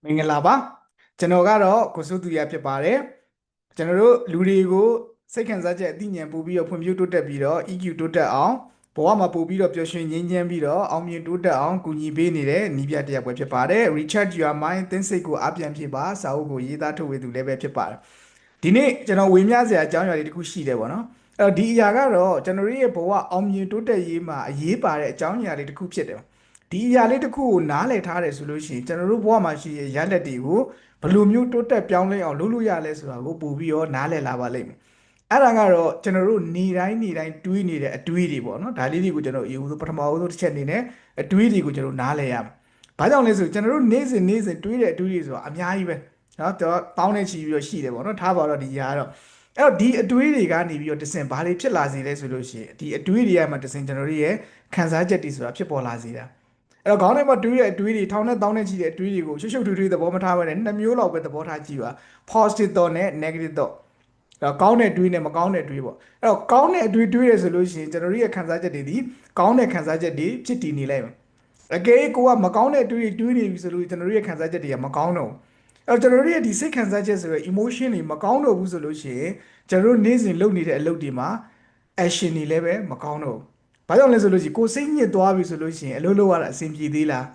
မင်္ဂလာပါကျွန်တော်ကတော့ကိုစိုးသူရဖြစ်ပါတယ်ကျွန်တော်တို့လူတွေကိုစိတ်ခံစားချက်အသိဉာဏ်ပို့ပြီးတော့ဖွံ့ဖြိုးတိုးတက်ပြီးတော့ EQ တိုးတက်အောင်ဘဝမှာပို့ပြီးတော့ပျော်ရွှင်ငြိမ်းချမ်းပြီးတော့အောင်မြင်တိုးတက်အောင်ကူညီပေးနေတဲ့နည်းပြတစ်ယောက်ပဲဖြစ်ပါတယ် Recharge Your Mind သင်စိတ်ကိုအပြန်ဖြစ်ပါစာအုပ်ကိုရေးသားထုတ်ဝေသူလည်းပဲဖြစ်ပါတယ်ဒီနေ့ကျွန်တော်ဝေမျှစရာအကြောင်းအရာတွေတခုရှိတယ်ပေါ့နော်အဲ့တော့ဒီအရာကတော့ကျွန်တော်ရဲ့ဘဝအောင်မြင်တိုးတက်ရေးမှာအရေးပါတဲ့အကြောင်းအရာတွေတခုဖြစ်တယ်ဒီအရာလေးတစ်ခုကိုနားလည်ထားတယ်ဆိုလို့ရှိရင်ကျွန်တော်တို့ဘဝမှာရှိတဲ့ရလဒ်တွေကိုဘယ်လိုမျိုးတိုးတက်ပြောင်းလဲအောင်လုပ်လို့ရလဲဆိုတာကိုပို့ပြီးတော့နားလည်လာပါလိမ့်မယ်အဲ့ဒါကတော့ကျွန်တော်တို့နေတိုင်းတွေးနေတဲ့အတွေးတွေပေါ့နော်ဒါလေးတွေကိုကျွန်တော်အယူဆိုပထမဦးဆုံးတစ်ချက်အနေနဲ့အတွေးတွေကိုကျွန်တော်နားလည်ရမယ်ဘာကြောင့်လဲဆိုကျွန်တော်တို့နေ့စဉ်တွေးတဲ့အတွေးတွေဆိုတာအများကြီးပဲနော်တော့တောင်းနေချီပြီးတော့ရှိတယ်ပေါ့နော်ထားပါတော့ဒီຢာကတော့အဲ့တော့ဒီအတွေးတွေကနေပြီးတော့တစင်ဘာတွေဖြစ်လာစေလဲဆိုလို့ရှိရင်ဒီအတွေးတွေကမှတစင်ကျွန်တော်တို့ရဲ့ခံစားချက်တွေဆိုတာဖြစ်ပေါ်လာစေတာအဲ့တော့ခေါင်းထဲမှာတွေးတဲ့အတွေးတွေထောင်နဲ့တောင်းနဲ့ချီတဲ့အတွေးတွေကိုရှုပ်ရှုပ်ထွေးသဘောမထားဘဲနဲ့နှစ်မျိုးလောက်ပဲသဘောထားကြည့်ပါ positive thought နဲ့ negative thought အဲ့တော့ကောင်းတဲ့တွေးနဲ့မကောင်းတဲ့တွေးပေါ့အဲ့တော့ကောင်းတဲ့အတွေးတွေးရဆိုလို့ရှိရင်ကျွန်တော်တို့ရဲ့ခံစားချက်တွေဒီကောင်းတဲ့ခံစားချက်တွေဖြစ်တည်နေလိုက်မယ်အကယ်ကိုကမကောင်းတဲ့အတွေးတွေးနေပြီဆိုလို့ကျွန်တော်တို့ရဲ့ခံစားချက်တွေကမကောင်းတော့ဘူးအဲ့တော့ကျွန်တော်တို့ရဲ့ဒီစိတ်ခံစားချက်ဆိုရယ် emotion တွေမကောင်းတော့ဘူးဆိုလို့ရှိရင်ကျွန်တော်တို့နေ့စဉ်လုပ်နေတဲ့အလုပ်တွေမှာ action တွေလည်းပဲမကောင်းတော့ဘူးဘာကြောင့်လဲဆိုလို့ရှိရင်ကိုယ်စိတ်ညစ်သွားပြီဆိုလို့ရှိရင်အလုပ်လုပ်ရတာအဆင်ပြေသေးလား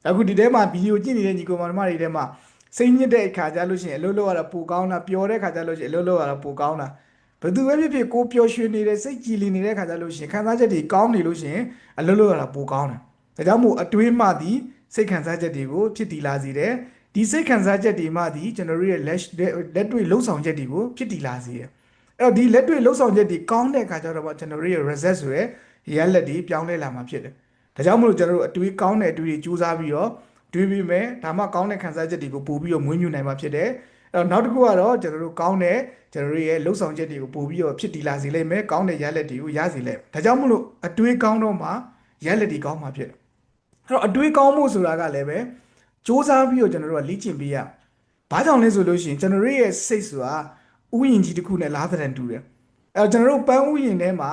အခုဒီထဲမှာဗီဒီယိုကြည့်နေတဲ့ညီကောင်မတွေထဲမှာစိတ်ညစ်တဲ့အခါကျလို့ရှိရင်အလုပ်လုပ်ရတာပိုကောင်းတာပျော်တဲ့အခါကျလို့ရှိရင်အလုပ်လုပ်ရတာပိုကောင်းတာဘယ်သူပဲဖြစ်ဖြစ်ကိုပျော်ရွှင်နေတဲ့စိတ်ကြည်လင်နေတဲ့အခါကျလို့ရှိရင်ခံစားချက်တွေကောင်းနေလို့ရှိရင်အလုပ်လုပ်ရတာပိုကောင်းတယ်ဒါကြောင့်မို့အတွေးမှသည်စိတ်ခံစားချက်တွေကိုဖြစ်တည်လာစေတယ်ဒီစိတ်ခံစားချက်တွေမှသည်ကျွန်တော်တို့ရဲ့လက်တွေ့လှုပ်ဆောင်ချက်တွေကိုဖြစ်တည်လာစေတယ်အဲ့တော့ဒီလက်တွေ့လှုပ်ဆောင်ချက်တွေကောင်းတဲ့အခါကျတော့ကျွန်တော်တို့ရဲ့ result ဆိုရယ်ရလဒ်တွေပြောင်းလဲလာမှာဖြစ်တယ်ဒါကြောင့်မို့လို့ကျွန်တော်တို့အတွေးကောင်းတဲ့အတွေးတွေစူးစမ်းပြီးတော့တွေးပြီးမယ်ဒါမှကောင်းတဲ့ခံစားချက်တွေကိုပို့ပြီးတော့မွေးမြူနိုင်မှာဖြစ်တယ်အဲ့တော့နောက်တစ်ခုကတော့ကျွန်တော်တို့ကောင်းတဲ့ကျွန်တော်တို့ရဲ့လှုပ်ဆောင်ချက်တွေကိုပို့ပြီးတော့ဖြစ်တည်လာစေလိမ့်မယ်ကောင်းတဲ့ရလဒ်တွေကိုရစေလိမ့်မယ်ဒါကြောင့်မို့လို့အတွေးကောင်းတော့မှရလဒ်တွေကောင်းမှာဖြစ်တယ်အဲ့တော့အတွေးကောင်းမှုဆိုတာကလည်းပဲစူးစမ်းပြီးတော့ကျွန်တော်တို့ကလေ့ကျင့်ပေးရဘာကြောင့်လဲဆိုလို့ရှိရင်ကျွန်တော်တို့ရဲ့စိတ်ဆိုတာဥယျာဉ်ကြီးတစ်ခုနဲ့လားတဲ့တူတယ်အဲ့တော့ကျွန်တော်တို့ပန်းဥယျာဉ်ထဲမှ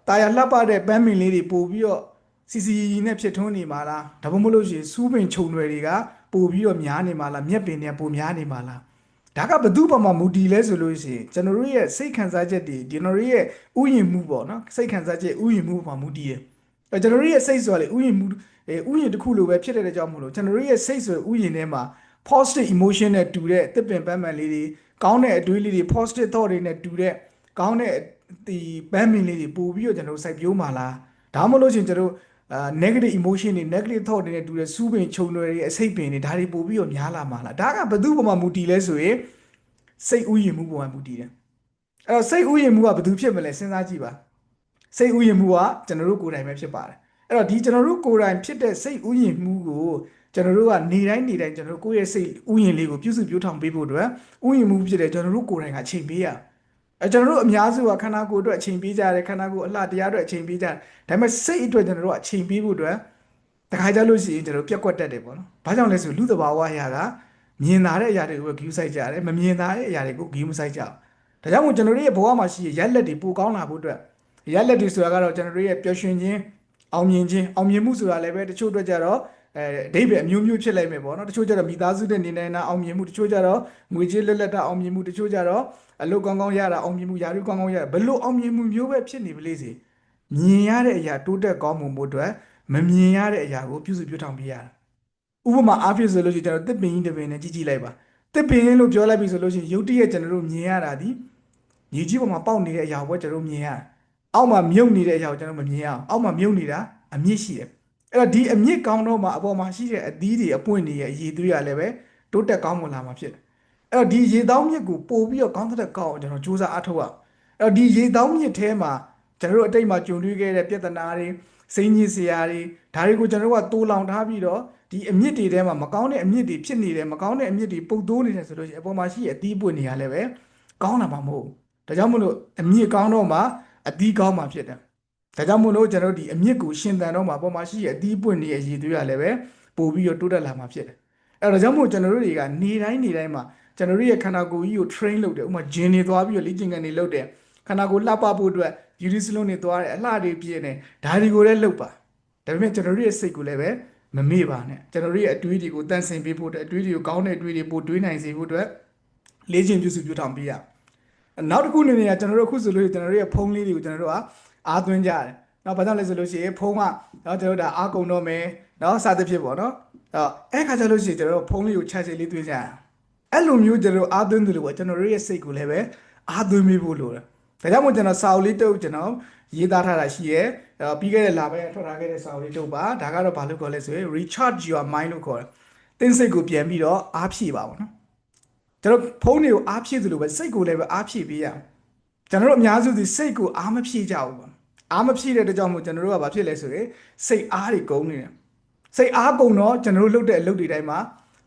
ာတာယာလှပတဲ့ပန်းမင်လေးတွေပို့ပြီးတော့စီစီနဲ့ဖြစ်ထွန်းနေမှာလားဒါမှမဟုတ်လို့ရှိရင်စူးပင်ခြုံတွေတွေကပို့ပြီးတော့များနေမှာလားမြက်ပင်တွေကပိုများနေမှာလားဒါကဘယ်သူ့ဘက်မှာမူတည်လဲဆိုလို့ရှိရင်ကျွန်တော်တို့ရဲ့စိတ်ခံစားချက်တွေကျွန်တော်တို့ရဲ့ဥယျာဉ်မှုပေါ့နော်စိတ်ခံစားချက်ဥယျာဉ်မှုမှာမူတည်တယ်ကျွန်တော်တို့ရဲ့စိတ်ဆိုတာလေဥယျာဉ်မှုဥယျာဉ်တစ်ခုလိုပဲဖြစ်တဲ့ကြောင့်မို့လို့ကျွန်တော်တို့ရဲ့စိတ်ဆိုဥယျာဉ်ထဲမှာ positive emotion နဲ့တူတဲ့တစ်ပင်ပန်းပန်းလေးတွေကောင်းတဲ့အတွေးလေးတွေ positive thought တွေနဲ့တူတဲ့ကောင်းတဲ့ဒီပန်းမင်လေးတွေပို့ပြီးတော့ကျွန်တော်တို့စိုက်ပျိုးမှာလားဒါမှမဟုတ်လို့ရှိရင်ကျွန်တော်တို့negative emotion တွေ negative thought တွေနဲ့တူတဲ့စူးပင်ခြုံတွေအစိတ်ပင်တွေဒါတွေပို့ပြီးတော့များလာမှာလားဒါကဘယ်သူ့ဘက်မှာမူတည်လဲဆိုရင်စိတ်ဥယျာဉ်မှုပေါ်မှာမူတည်တယ်အဲ့တော့စိတ်ဥယျာဉ်မှုကဘယ်သူဖြစ်မလဲစဉ်းစားကြည့်ပါစိတ်ဥယျာဉ်မှုကကျွန်တော်တို့ကိုယ်တိုင်ပဲဖြစ်ပါတယ်အဲ့တော့ဒီကျွန်တော်တို့ကိုယ်တိုင်ဖြစ်တဲ့စိတ်ဥယျာဉ်မှုကိုကျွန်တော်တို့ကနေတိုင်းကျွန်တော်တို့ကိုယ့်ရဲ့စိတ်ဥယျာဉ်လေးကိုပြုစုပြောင်းထောင်ပေးဖို့အတွက်ဥယျာဉ်မှုဖြစ်တဲ့ကျွန်တော်တို့ကိုယ်တိုင်ကအချိန်ပေးရကျွန်တော်တို့အများစုကခန္ဓာကိုယ်အတွက်အချိန်ပေးကြတယ်ခန္ဓာကိုယ်အလှတရားအတွက်အချိန်ပေးကြတယ်ဒါပေမဲ့စိတ်အတွက်ကျွန်တော်တို့ကအချိန်ပေးဖို့အတွက်တခါကြလို့ရှိရင်ကျွန်တော်တို့ပြက်ကွက်တတ်တယ်ပေါ့နော်ဘာကြောင့်လဲဆိုလူသဘာဝအရာကမြင်သာတဲ့အရာတွေကိုဂရုစိုက်ကြတယ်မမြင်သာတဲ့အရာတွေကိုဂရုမစိုက်ကြဘူးဒါကြောင့်မို့ကျွန်တော်တို့ရဲ့ဘဝမှာရှိရရက်လက်တွေပိုကောင်းလာဖို့အတွက်ရလက်တွေဆိုတာကတော့ကျွန်တော်တို့ရဲ့ပျော်ရွှင်ခြင်းအောင်မြင်မှုဆိုတာလည်းပဲတချို့အတွက်ကြတော့အဓိပ္ပာယ်အမျိုးမျိုးဖြစ်လိုက်မယ်ပေါ့နော်တချို့ကြတော့မိသားစုနဲ့နေနိုင်တာအောင်မြင်မှုတချို့ကြတော့ငွေကြေးလက်တာအောင်မြင်မှုတချို့ကြတော့အလုပ်ကောင်းကောင်းရတာအောင်မြင်မှုယာရုကောင်းကောင်းရတာဘလို့အောင်မြင်မှုမျိုးပဲဖြစ်နေပါလေစေမြင်ရတဲ့အရာတိုးတက်ကောင်းမှုမို့အတွက်မမြင်ရတဲ့အရာကိုပြုစုပြောင်းထောင်ပြရတာဥပမာအားဖြင့်ဆိုလို့ရှိရင်ကျွန်တော်တစ်ပင်ကြီးတစ်ပင်နဲ့ကြည့်လိုက်ပါတစ်ပင်လို့ပြောလိုက်ပြီဆိုလို့ရှိရင်ရုပ်တရက်ကျွန်တော်တို့မြင်ရတာဒီမြေကြီးပေါ်မှာပေါက်နေတဲ့အရာကိုကျွန်တော်တို့မြင်ရအောက်မှာမြုပ်နေတဲ့အရာကိုကျွန်တော်မမြင်ရအောင်အောက်မှာမြုပ်နေတာအမြင့်ရှိတယ်အဲ့တော့ဒီအမြင့်ကောင်းတော့မှအပေါ်မှာရှိတဲ့အသီးတွေအပွင့်တွေရဲ့အရည်သွေးရလည်းပဲတိုးတက်ကောင်းမလာမှာဖြစ်တယ်အဲ့တော့ဒီရေတောင်းမြစ်ကိုပို့ပြီးတော့ကောင်းတဲ့ကောင်းအောင်ကျွန်တော်စူးစမ်းအားထုတ်ရအဲ့တော့ဒီရေတောင်းမြစ်ထဲမှာကျွန်တော်တို့အတိတ်မှာကြုံတွေ့ခဲ့တဲ့ပြဿနာတွေစိတ်ညစ်စရာတွေဒါတွေကိုကျွန်တော်တို့ကတိုးလောင်ထားပြီးတော့ဒီအမြင့်တွေထဲမှာမကောင်းတဲ့အမြင့်တွေဖြစ်နေတယ်မကောင်းတဲ့အမြင့်တွေပုတ်တိုးနေတယ်ဆိုလို့ရှိရင်အပေါ်မှာရှိတဲ့အသီးပွင့်တွေကလည်းပဲကောင်းလာမှာမဟုတ်ဘူးဒါကြောင့်မို့လို့အမြင့်ကောင်းတော့မှအသီးကောင်းမှာဖြစ်တယ်ဒါကြောင့်မို့လို့ကျွန်တော်တို့ဒီအမြင့်ကိုရှင်သန်တော့မှာပေါ်မှာရှိတဲ့အသီးပွင့်တွေရဲ့ရည်သွေးရလည်းပဲပို့ပြီးတော့တိုးတက်လာမှာဖြစ်တယ်အဲ့တော့ဒါကြောင့်မို့ကျွန်တော်တို့တွေကနေတိုင်းမှာကျွန်တော်တို့ရဲ့ခန္ဓာကိုယ်ကြီးကို train လုပ်တယ်ဥပမာ gym တွေသွားပြီးတော့လေ့ကျင့်ခန်းတွေလုပ်တယ်ခန္ဓာကိုယ်လှပဖို့အတွက် beauty salon တွေသွားတယ်အလှတွေပြည့်နေဒါတွေကိုလည်းလုပ်ပါဒါပေမဲ့ကျွန်တော်တို့ရဲ့စိတ်ကိုလည်းပဲ မမေ့ပါနဲ့ကျွန်တော်တို့ရဲ့အတွေးတွေကိုတန့်စင်ပေးဖို့အတွက်အတွေးတွေကိုကောင်းတဲ့အတွေးတွေပို့တွေးနိုင်စေဖို့အတွက်လေ့ကျင့်ပြုစုပြုထောင်ပေးရနောက်တစ်ခုအနေနဲ့ကျွန်တော်တို့အခုဆိုလို့ကျွန်တော်တို့ရဲ့ဖုန်းလေးတွေကိုကျွန်တော်တို့ကအားသွင်းကြတယ်နော်ဘာကြောင့်လဲဆိုလို့ရှိရင်ဖုန်းကနော်ကျွန်တော်တို့ဒါအားကုန်တော့မယ်နော်စသဖြင့်ပေါ့နော်အဲ့ခါကျလို့ရှိရင်ကျွန်တော်တို့ဖုန်းလေးကိုcharge လေးသွင်းကြရအဲ့လိုမျိုးကျွန်တော်တို့အားသွင်းတယ်လို့ပေါ့ကျွန်တော်တို့ရဲ့စိတ်ကိုလည်းပဲအားသွင်းပေးဖို့လိုတယ်ဒါကြောင့်မို့ကျွန်တော်စာအုပ်လေးတုပ်ကျွန်တော်ရေးသားထားတာရှိရဲပြီးခဲ့တဲ့လပဲထွက်ထားခဲ့တဲ့စာအုပ်လေးတုပ်ပါဒါကတော့ဘာလို့ခေါ်လဲဆိုရင် recharge your mind လို့ခေါ်တယ်တင်းစိတ်ကိုပြန်ပြီးတော့အားဖြည့်ပါပေါ့နော်ကျွန်တော်ဖုန်းတွေကိုအားဖြည့်သလိုပဲစိတ်ကိုလည်းပဲအားဖြည့်ပေးရအောင်ကျွန်တော်တို့အများစုဒီစိတ်ကိုအားမဖြည့်ကြဘူးပေါ့အားမဖြည့်တဲ့အတွက်ကြောင့်မို့ကျွန်တော်တို့ကဘာဖြစ်လဲဆိုရင်စိတ်အားတွေကုန်နေတယ်စိတ်အားကုန်တော့ကျွန်တော်တို့လုပ်တဲ့အလုပ်တွေတိုင်းမှာ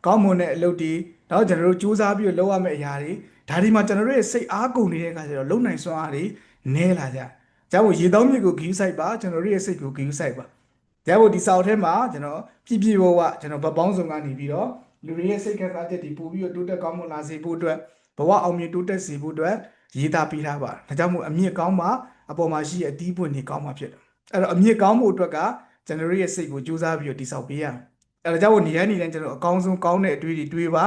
ကောင်းမွန်တဲ့အလုပ်တွေတော့ကျွန်တော်တို့စူးစမ်းပြီးတော့လုပ်ရမယ့်အရာတွေဒါဒီမှာကျွန်တော်တို့ရဲ့စိတ်အားကုန်နေတဲ့အခါကျတော့လုံနိုင်စွမ်းအားတွေနည်းလာကြ။ကြောင့်ရေတောင်းမြစ်ကိုဂီးဆိုင်ပါကျွန်တော်တို့ရဲ့စိတ်ကိုဂီးဆိုင်ပါ။ဒါမို့ဒီစာအုပ်ထဲမှာကျွန်တော်ပြည့်ပြည့်ဝဝကျွန်တော်ဗပေါင်းစုံကနေပြီးတော့လူတွေရဲ့စိတ်ခံစားချက်တွေပို့ပြီးတော့တိုးတက်ကောင်းမွန်လာစေဖို့အတွက်ဘဝအောင်မြင်တိုးတက်စေဖို့အတွက်ရေးသားပေးထားပါတယ်။ဒါကြောင့်မို့အမြင့်ကောင်းမှအပေါ်မှာရှိတဲ့အတီးပွင့်တွေကောင်းမှဖြစ်တယ်။အဲ့တော့အမြင့်ကောင်းဖို့အတွက်ကကျွန်တော်တို့ရဲ့စိတ်ကိုကြိုးစားပြီးတော့တည်ဆောက်ပေးရမယ်။အဲ့ဒါကြောင့်နေတိုင်းကျွန်တော်အကောင်းဆုံးကောင်းတဲ့အတွေ့အကြုံတွေးပါ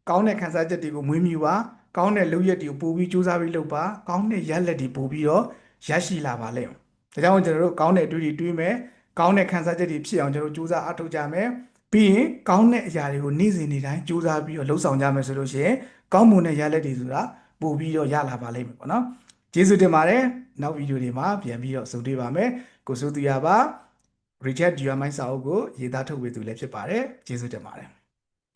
ကောင်းတဲ့ခံစားချက်တွေကိုမွေးမြူပါကောင်းတဲ့လုပ်ရက်တွေကိုပို့ပြီးစူးစမ်းပြီးလုပ်ပါကောင်းတဲ့ရလဒ်တွေပို့ပြီးတော့ရရှိလာပါလိမ့်မယ်။ဒါကြောင့်ကျွန်တော်တို့ကောင်းတဲ့အတွေ့အကြုံတွေးမယ်ကောင်းတဲ့ခံစားချက်တွေဖြစ်အောင်ကျွန်တော်စူးစမ်းအထောက်ကြမယ်ပြီးရင်ကောင်းတဲ့အရာတွေကိုနေ့စဉ်နေ့တိုင်းစူးစမ်းပြီးတော့လှုပ်ဆောင်ကြမယ်ဆိုလို့ရှိရင်ကောင်းမွန်တဲ့ရလဒ်တွေဆိုတာပို့ပြီးတော့ရလာပါလိမ့်မယ်ပေါ့နော်။ကျေးဇူးတင်ပါတယ်နောက်ဗီဒီယိုတွေမှာပြန်ပြီးတော့ဆုံတွေ့ပါမယ်ကိုစိုးသူရပါ Reject Your Mind စာအုပ်ကိုရေးသားထုတ်ဝေသူလည်းဖြစ်ပါတယ်ကျေးဇူးတင်ပါတယ်